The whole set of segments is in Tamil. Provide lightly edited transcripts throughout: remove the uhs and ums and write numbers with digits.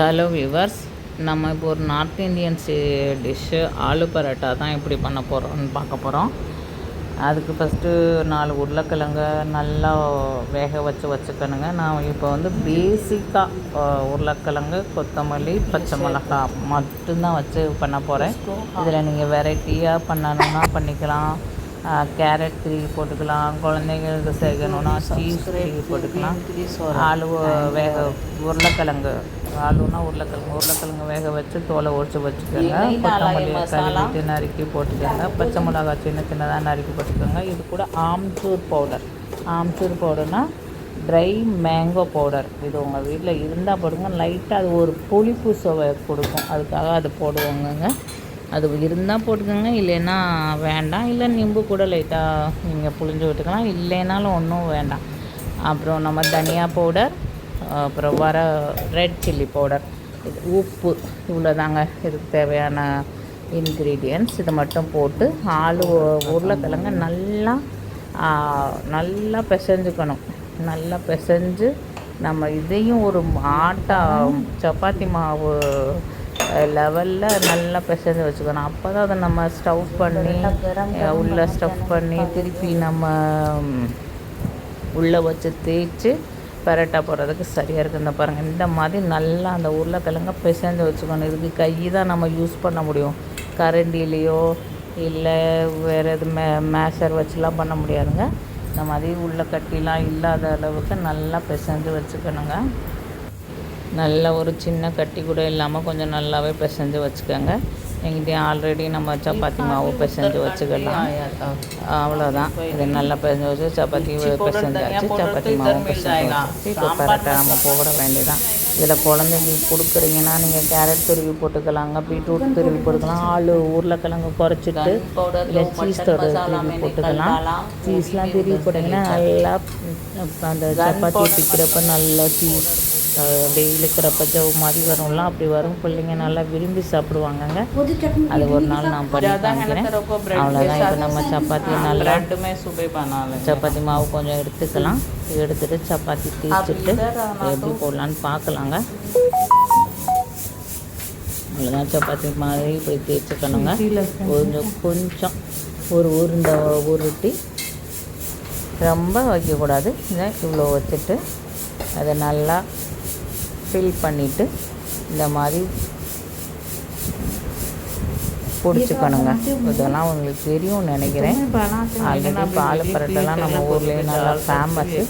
ஹலோ வியூவர்ஸ், நம்ம இப்போ ஒரு north Indian dish aloo parotta தான் எப்படி பண்ண போகிறோம்னு பார்க்க போகிறோம். அதுக்கு ஃபஸ்ட்டு 4 உருளைக்கிழங்க நல்லா வேக வச்சுக்கணுங்க. நான் இப்போ வந்து பேசிக்காக உருளைக்கிழங்கு, கொத்தமல்லி, பச்சை மிளகா மட்டும்தான் வச்சு பண்ண போகிறேன். இதில் நீங்கள் வெரைட்டியாக பண்ணணுன்னா பண்ணிக்கலாம். கேரட் திருவி போட்டுக்கலாம், குழந்தைங்களுக்கு சேர்க்கணுன்னா சீஸ் திருவி போட்டுக்கலாம். உருளைக்கிழங்கு உருளைக்கிழங்கு வேக வச்சு தோலை ஒடிச்சு வச்சுக்கோங்க. கொத்தமல்லியை கழுவிட்டு நறுக்கி போட்டுக்கோங்க. பச்சை மிளகா சின்னதாக நறுக்கி போட்டுக்கோங்க. இது கூட ஆம்ச்சூர் பவுடர்னால் ட்ரை மேங்கோ பவுடர். இது உங்கள் வீட்டில் இருந்தால் போடுங்க. லைட்டாக அது ஒரு புளிப்பு சுவை கொடுக்கும், அதுக்காக அது போடுவாங்கங்க. அது இருந்தால் போட்டுக்கோங்க, இல்லைன்னா வேண்டாம். இல்லை நிம்பு கூட லைட்டாக நீங்கள் புழிஞ்சு விட்டுக்கலாம், இல்லைனாலும் ஒன்றும் வேண்டாம். அப்புறம் நம்ம தனியா பவுடர், அப்புறம் ரெட் சில்லி பவுடர், இது உப்பு, இவ்வளோ தாங்க இதுக்கு தேவையான இன்க்ரீடியன்ட்ஸ். இதை மட்டும் போட்டு உருளைக்கிழங்க நல்லா பிசைஞ்சுக்கணும். நல்லா பிசைஞ்சு நம்ம இதையும் ஒரு சப்பாத்தி மாவு லெவலில் நல்லா பிசைஞ்சு வச்சுக்கணும். அப்போ தான் அதை நம்ம ஸ்டஃப் பண்ணி திருப்பி நம்ம உள்ளே வச்சு தேய்ச்சி பரோட்டா போடுறதுக்கு சரியாக இருக்குது. இந்த பாருங்கள், இந்த மாதிரி நல்லா அந்த உருளைக்கிழங்க பிசைஞ்சு வச்சுக்கணும். இதுக்கு கை தான் நம்ம யூஸ் பண்ண முடியும், கரண்டிலேயோ இல்லை வேறு எது மேஷர் வச்சுலாம் பண்ண முடியாதுங்க. இந்த மாதிரி உள்ள கட்டிலாம் இல்லாத அளவுக்கு நல்லா பிசைஞ்சு வச்சுக்கணுங்க. நல்ல ஒரு சின்ன கட்டி கூட இல்லாமல் கொஞ்சம் நல்லாவே பிசைஞ்சு வச்சுக்கோங்க. எங்கிட்டையும் ஆல்ரெடி நம்ம சப்பாத்தி மாவு பிசைஞ்சு வச்சுக்கலாம். அவ்வளோதான். இது நல்லா பிசைஞ்சு வச்சு சப்பாத்தி பிசைஞ்சாச்சு, சப்பாத்தி மாவு பிசைஞ்சு வச்சு இப்போ பரோட்டா நம்ம போட வேண்டியதான். இதில் குழந்தைங்களுக்கு கொடுக்குறீங்கன்னா நீங்கள் கேரட் துருவி போட்டுக்கலாங்க, பீட்ரூட் துருவி போட்டுக்கலாம், உருளைக்கிழங்கு குறைச்சிட்டு இல்லை சீஸ் துருவி போட்டுக்கலாம். சீஸ்லாம் துருவி போட்டிங்கன்னா நல்லா அந்த சப்பாத்தி பிக்கிறப்ப நல்லா சீஸ் அப்படியே இழுக்கிறப்ப ஜவு மாதிரி வரும்லாம், அப்படி வரும். பிள்ளைங்க நல்லா விரும்பி சாப்பிடுவாங்கங்க. அது ஒரு நாள் நான் பண்ணி காமிக்கிறேன். அவ்வளோதான். இப்போ நம்ம சப்பாத்தி நல்லா சப்பாத்தி மாவு கொஞ்சம் எடுத்துக்கலாம். எடுத்துகிட்டு சப்பாத்தி தேய்ச்சிட்டு எப்படி போடலான்னு பார்க்கலாங்க. அவ்வளோதான். சப்பாத்தி மாதிரி இப்படி தேய்ச்சிக்கணுங்க. கொஞ்சம் ஒரு உருண்டை உருட்டி ரொம்ப வைக்கக்கூடாது. இவ்வளோ வச்சுட்டு அதை நல்லா ஃபில் பண்ணிவிட்டு இந்த மாதிரி பிடிச்சிக்கணுங்க. இதெல்லாம் உங்களுக்கு தெரியும்னு நினைக்கிறேன். ஆல்ரெடி பால் பரோட்டாலாம் நம்ம ஊர்லேயே நல்லா ஃபேமஸ்ஸு.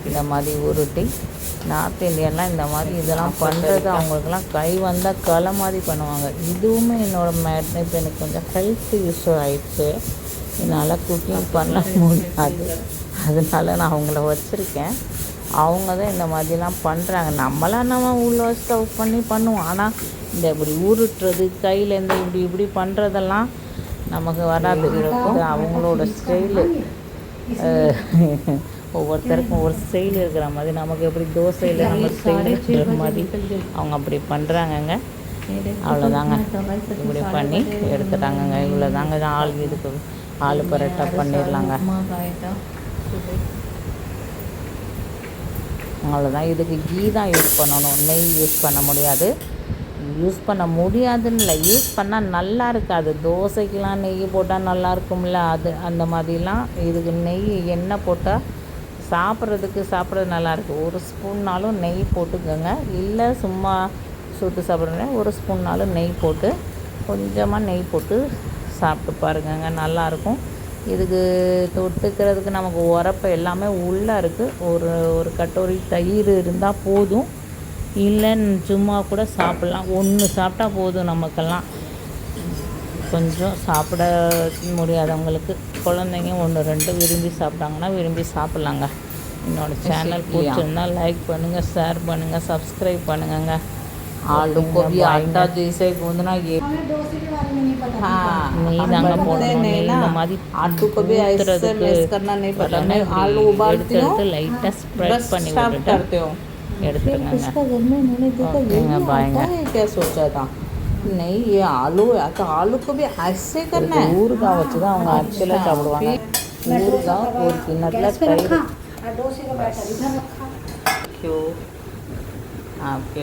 இந்த மாதிரி உருட்டி நார்த் இந்தியன்லாம் இந்த மாதிரி இதெல்லாம் பண்ணுறது அவங்களுக்குலாம் கை வந்தால் களை மாதிரி பண்ணுவாங்க. இதுவுமே இப்போ எனக்கு கொஞ்சம் ஹெல்த் இஷ்யூ ஆகிடுச்சு, என்னால் குக்கிங் பண்ண முடியாது. அதனால நான் அவங்கள வச்சுருக்கேன். அவங்க தான் இந்த மாதிரிலாம் பண்ணுறாங்க. நம்ம உள்ள ஸ்டவ் பண்ணி பண்ணுவோம். ஆனால் இந்த இப்படி உருட்டுறது, கையிலேருந்து இப்படி பண்ணுறதெல்லாம் நமக்கு வராது. இது அவங்களோட ஸ்டைலு. ஒவ்வொருத்தருக்கும் ஒரு ஸ்டைல் இருக்கிற மாதிரி. நமக்கு எப்படி தோசையில் நம்ம ஸ்டைல் இருக்கிற மாதிரி அவங்க அப்படி பண்ணுறாங்கங்க. அவ்வளோதாங்க. இப்படி பண்ணி எடுத்துட்டாங்கங்க. இவ்வளோ தாங்க இதுக்கு ஆலு பரோட்டா பண்ணிடலாங்க. அவ்வளோதான். இதுக்கு கீ தான் யூஸ் பண்ணணும், நெய் யூஸ் பண்ண முடியாது. யூஸ் பண்ண முடியாதுன்னு இல்லை, யூஸ் பண்ணால் நல்லா இருக்காது. தோசைக்கெலாம் நெய் போட்டால் நல்லா இருக்கும்ல, அது அந்த மாதிரிலாம். இதுக்கு எண்ணெய் போட்டால் சாப்பிட்றது நல்லாயிருக்கு. ஒரு ஸ்பூன்னாலும் நெய் போட்டுக்கோங்க. இல்லை சும்மா சுட்டு சாப்பிட்றேன், ஒரு ஸ்பூன்னாலும் நெய் போட்டு கொஞ்சமாக நெய் போட்டு சாப்பிட்டு பாருங்கங்க, நல்லாயிருக்கும். இதுக்கு தொட்டுக்கிறதுக்கு நமக்கு உரப்பு எல்லாமே உள்ளே இருக்குது. ஒரு கட்டோரி தயிர் இருந்தால் போதும், இல்லைன்னு சும்மா கூட சாப்பிட்லாம். ஒன்று சாப்பிட்டா போதும் நமக்கெல்லாம். கொஞ்சம் சாப்பிட முடியாதவங்களுக்கு, குழந்தைங்க 1-2 விரும்பி சாப்பிட்டாங்கன்னா விரும்பி சாப்பிட்லாங்க. என்னோடய சேனல் பிடிச்சிருந்தா லைக் பண்ணுங்கள், ஷேர் பண்ணுங்கள், சப்ஸ்கிரைब பண்ணுங்கங்க. आलू को भी आटा जैसे गूंदना, ये नहीं दांगा आलू को भी ऐसे मिक्स करना नहीं पड़ता। मैं आलू उबालती हूँ, लाइटा स्प्रेड करते हो। इसका घर में मैंने देखा ये क्या सोचा था, नहीं ये आलू है तो आलू को भी ऐसे करना है. ஊறுகாய் வச்சு தான் அவங்க ஆக்சுவலாக சாப்பிடுவாங்க. ஊறுகாய் ஒரு கிண்ணத்தில் தயிர். क्यों आपके